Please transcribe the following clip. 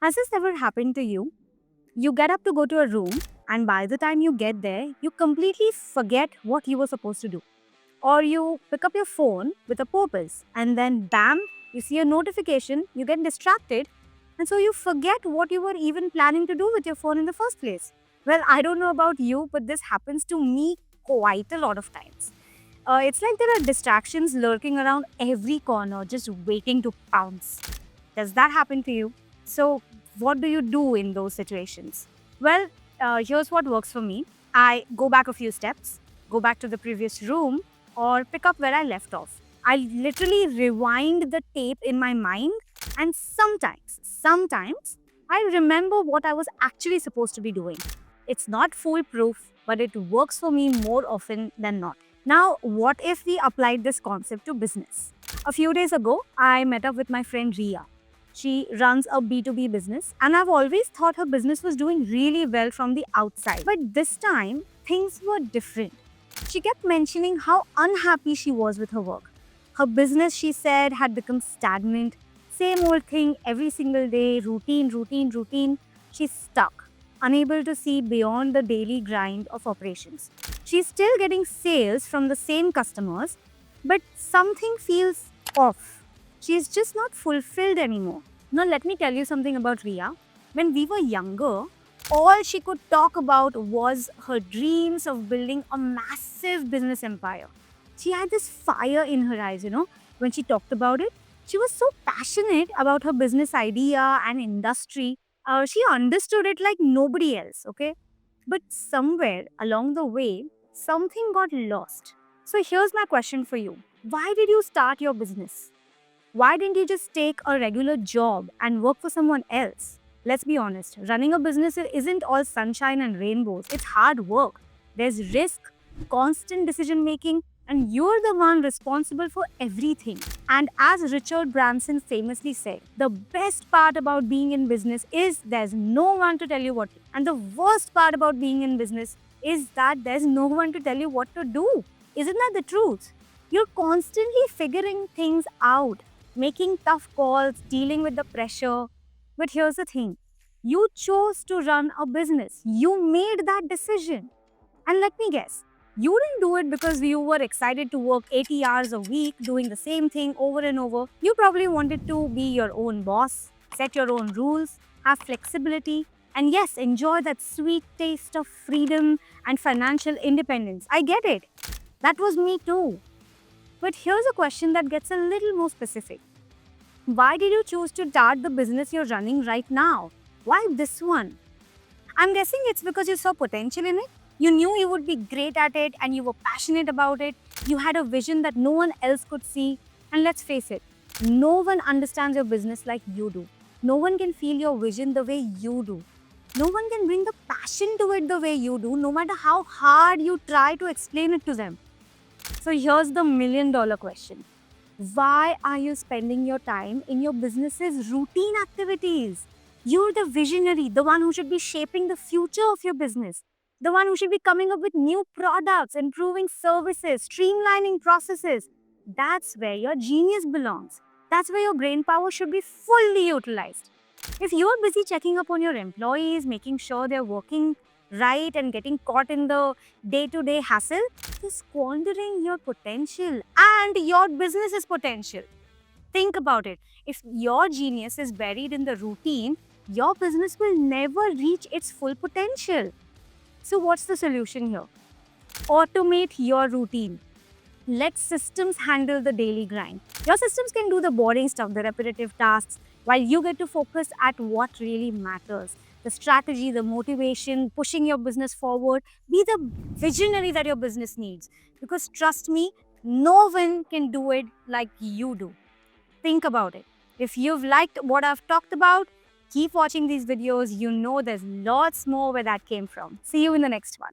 Has this ever happened to you? You get up to go to a room, and by the time you get there, you completely forget what you were supposed to do. Or you pick up your phone with a purpose, and then bam, you see a notification, you get distracted, and so you forget what you were even planning to do with your phone in the first place. Well, I don't know about you, but this happens to me quite a lot of times. It's like there are distractions lurking around every corner, just waiting to pounce. Does that happen to you? So, what do you do in those situations? Well, here's what works for me. I go back a few steps, go back to the previous room, or pick up where I left off. I literally rewind the tape in my mind, and sometimes, I remember what I was actually supposed to be doing. It's not foolproof, but it works for me more often than not. Now, what if we applied this concept to business? A few days ago, I met up with my friend Ria. She runs a B2B business, and I've always thought her business was doing really well from the outside. But this time, things were different. She kept mentioning how unhappy she was with her work. Her business, she said, had become stagnant. Same old thing every single day, routine. She's stuck, unable to see beyond the daily grind of operations. She's still getting sales from the same customers, but something feels off. She's just not fulfilled anymore. Now, let me tell you something about Ria. When we were younger, all she could talk about was her dreams of building a massive business empire. She had this fire in her eyes, when she talked about it. She was so passionate about her business idea and industry. She understood it like nobody else, okay? But somewhere along the way, something got lost. So here's my question for you. Why did you start your business? Why didn't you just take a regular job and work for someone else? Let's be honest, running a business isn't all sunshine and rainbows. It's hard work. There's risk, constant decision making, and you're the one responsible for everything. And as Richard Branson famously said, the best part about being in business is there's no one to tell you what to do. And the worst part about being in business is that there's no one to tell you what to do. Isn't that the truth? You're constantly figuring things out, making tough calls, dealing with the pressure. But here's the thing, you chose to run a business, you made that decision. And let me guess, you didn't do it because you were excited to work 80 hours a week doing the same thing over and over. You probably wanted to be your own boss, set your own rules, have flexibility, and yes, enjoy that sweet taste of freedom and financial independence. I get it. That was me too. But here's a question that gets a little more specific. Why did you choose to start the business you're running right now? Why this one? I'm guessing it's because you saw potential in it. You knew you would be great at it and you were passionate about it. You had a vision that no one else could see. And let's face it, no one understands your business like you do. No one can feel your vision the way you do. No one can bring the passion to it the way you do, no matter how hard you try to explain it to them. So here's the $1,000,000 question. Why are you spending your time in your business's routine activities? You're the visionary, the one who should be shaping the future of your business, the one who should be coming up with new products, improving services, streamlining processes. That's where your genius belongs. That's where your brain power should be fully utilized. If you're busy checking up on your employees, making sure they're working right and getting caught in the day-to-day hassle, you're squandering your potential and your business's potential. Think about it. If your genius is buried in the routine, your business will never reach its full potential. So what's the solution here? Automate your routine. Let systems handle the daily grind. Your systems can do the boring stuff, the repetitive tasks, while you get to focus at what really matters. The strategy, the motivation, pushing your business forward. Be the visionary that your business needs. Because trust me, no one can do it like you do. Think about it. If you've liked what I've talked about, keep watching these videos. You know there's lots more where that came from. See you in the next one.